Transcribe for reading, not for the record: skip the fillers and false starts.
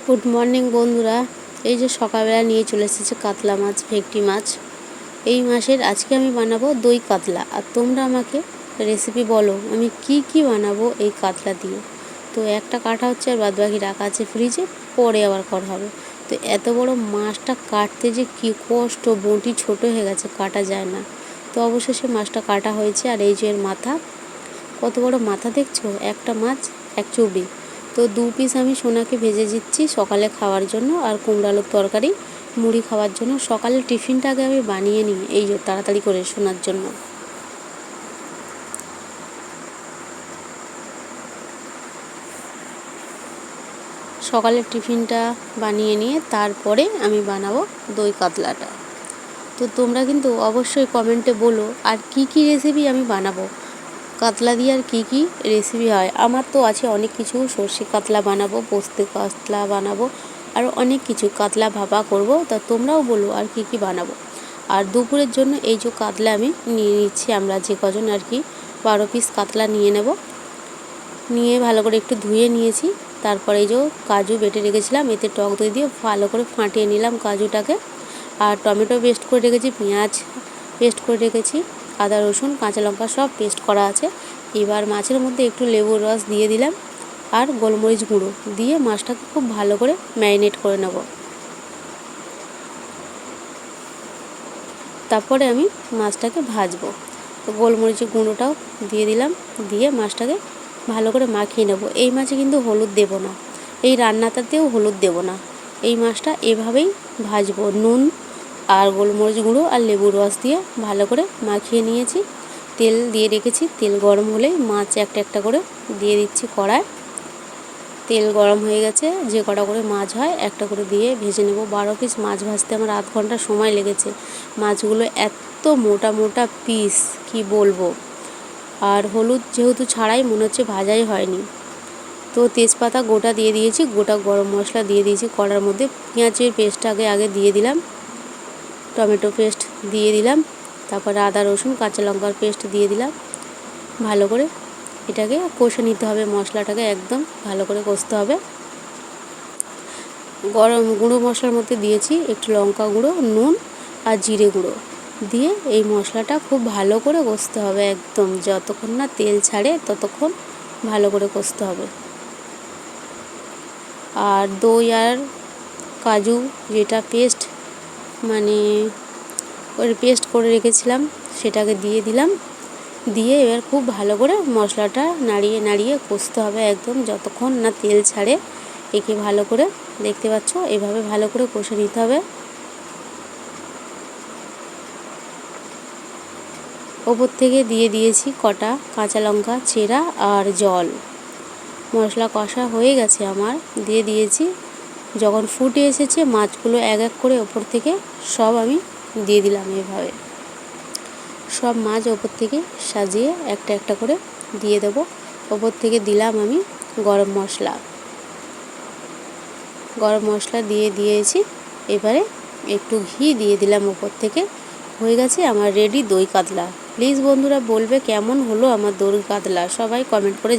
Good morning বন্ধুরা। এই যে সকালবেলা নিয়ে চলে এসেছে কাতলা মাছ, ভেটকি মাছ। এই মাছের আজকে আমি বানাবো দই কাতলা। আর তোমরা আমাকে রেসিপি বলো আমি কি বানাবো এই কাতলা দিয়ে। তো একটা কাটা হচ্ছে আর বাদবাকি রাখা আছে ফ্রিজে, পরে আবার করা হবে। তো এত বড় মাছটা কাটতে যে কি কষ্ট, বঁটি ছোট হয়ে গেছে, কাটা যায় না। তো অবশেষে মাছটা কাটা হয়েছে। আর এই যে এর মাথা, কত বড় মাথা দেখছো, একটা মাছ এক চুবড়ি। তো 2 পিস আমি সোনাকে ভেজে দিচ্ছি সকালে খাওয়ার জন্য, আর কুমড়ো আলুর তরকারি মুড়ি খাওয়ার জন্য। সকালে টিফিনটা আগে আমি বানিয়ে নিই এই যে তাড়াতাড়ি করে সোনার জন্য। সকালের টিফিনটা বানিয়ে নিয়ে তারপরে আমি বানাবো দই কাতলাটা। তো তোমরা কিন্তু অবশ্যই কমেন্টে বলো আর কি রেসিপি আমি বানাবো, কাতলা দিয়ে আর কি রেসিপি হয়। আমার তো আছে অনেক কিছু, সর্ষে কাতলা বানাবো, পোস্ত কাতলা বানাবো, আর অনেক কিছু, কাতলা ভাপা করব। তা তোমরাও বলো আর কি বানাবো। আর দুপুরের জন্য এই যে কাতলা আমি নিয়ে নিচ্ছি, আমরা যে কজন আর কি 12 পিস কাতলা নিয়ে নেব। নিয়ে ভালো করে একটু ধুয়ে নিয়েছি। তারপরে এই যে কাজু বেটে রেখেছিলাম, এতে টক দই দিয়ে ভালো করে ফাটিয়ে নিলাম কাজুটাকে। আর টমেটো পেস্ট করে রেখেছি, পেঁয়াজ পেস্ট করে রেখেছি, আদা রসুন কাঁচা লঙ্কা সব পেস্ট করা আছে। এবার মাছের মধ্যে একটু লেবুর রস দিয়ে দিলাম আর গোলমরিচ গুঁড়ো দিয়ে মাছটাকে খুব ভালো করে ম্যারিনেট করে নেব। তারপরে আমি মাছটাকে ভাজবো। তো গোলমরিচের গুঁড়োটাও দিয়ে দিলাম, দিয়ে মাছটাকে ভালো করে মাখিয়ে নেব। এই মাছে কিন্তু হলুদ দেব না, এই রান্নাটাতেও হলুদ দেব না। এই মাছটা এভাবেই ভাজবো, নুন আর গোলমরিচ গুঁড়ো আর লেবুর রস দিয়ে ভালো করে মাখিয়ে নিয়েছি। তেল দিয়ে রেখেছি, তেল গরম হলেই মাছ একটা একটা করে দিয়ে দিচ্ছি কড়ায়। তেল গরম হয়ে গেছে, যে কটা করে মাছ হয় একটা করে দিয়ে ভেজে নেব। 12 পিস মাছ ভাজতে আমার আধ ঘন্টা সময় লেগেছে। মাছগুলো এত মোটা মোটা পিস কি বলবো। আর হলুদ যেহেতু ছাড়াই মনে হচ্ছে ভাজাই হয়নি। তো তেজপাতা গোটা দিয়ে দিয়েছি, গোটা গরম মশলা দিয়ে দিয়েছি কড়ার মধ্যে। পেঁয়াজের পেস্টটা আগে দিয়ে দিলাম, টমেটো পেস্ট দিয়ে দিলাম, তারপরে আদা রসুন কাঁচা লঙ্কার পেস্ট দিয়ে দিলাম। ভালো করে এটাকে কষে নিতে হবে, মশলাটাকে একদম ভালো করে কষতে হবে। গরম গুঁড়ো মশলার মধ্যে দিয়েছি একটু লঙ্কা গুঁড়ো, নুন আর জিরে গুঁড়ো দিয়ে এই মশলাটা খুব ভালো করে কষতে হবে, একদম যতক্ষণ না তেল ছাড়ে ততক্ষণ ভালো করে কষতে হবে। আর দই আর কাজু যেটা পেস্ট পেস্ট করে রেখেছিলাম সেটাকে দিয়ে দিলাম। দিয়ে এবার খুব ভালো করে মশলাটা নাড়িয়ে কষতে হবে একদম যতক্ষণ না তেল ছাড়ে। একে ভালো করে দেখতে পাচ্ছ, এভাবে ভালো করে কষে নিতে হবে। ওপর থেকে দিয়ে দিয়েছি কটা কাঁচা লঙ্কা চেরা আর জল। মশলা কষা হয়ে গেছে আমার, দিয়ে দিয়েছি। যখন ফুটে এসেছে মাছগুলো এক এক করে ওপর থেকে সব আমি দিয়ে দিলাম। এভাবে সব মাছ ওপর থেকে সাজিয়ে একটা একটা করে দিয়ে দেবো। ওপর থেকে দিলাম আমি গরম মশলা দিয়েছি। এবারে একটু ঘি দিয়ে দিলাম ওপর থেকে। হয়ে গেছে আমার রেডি দই কাতলা। প্লিজ বন্ধুরা বলবে কেমন হলো আমার দই কাতলা, সবাই কমেন্ট করে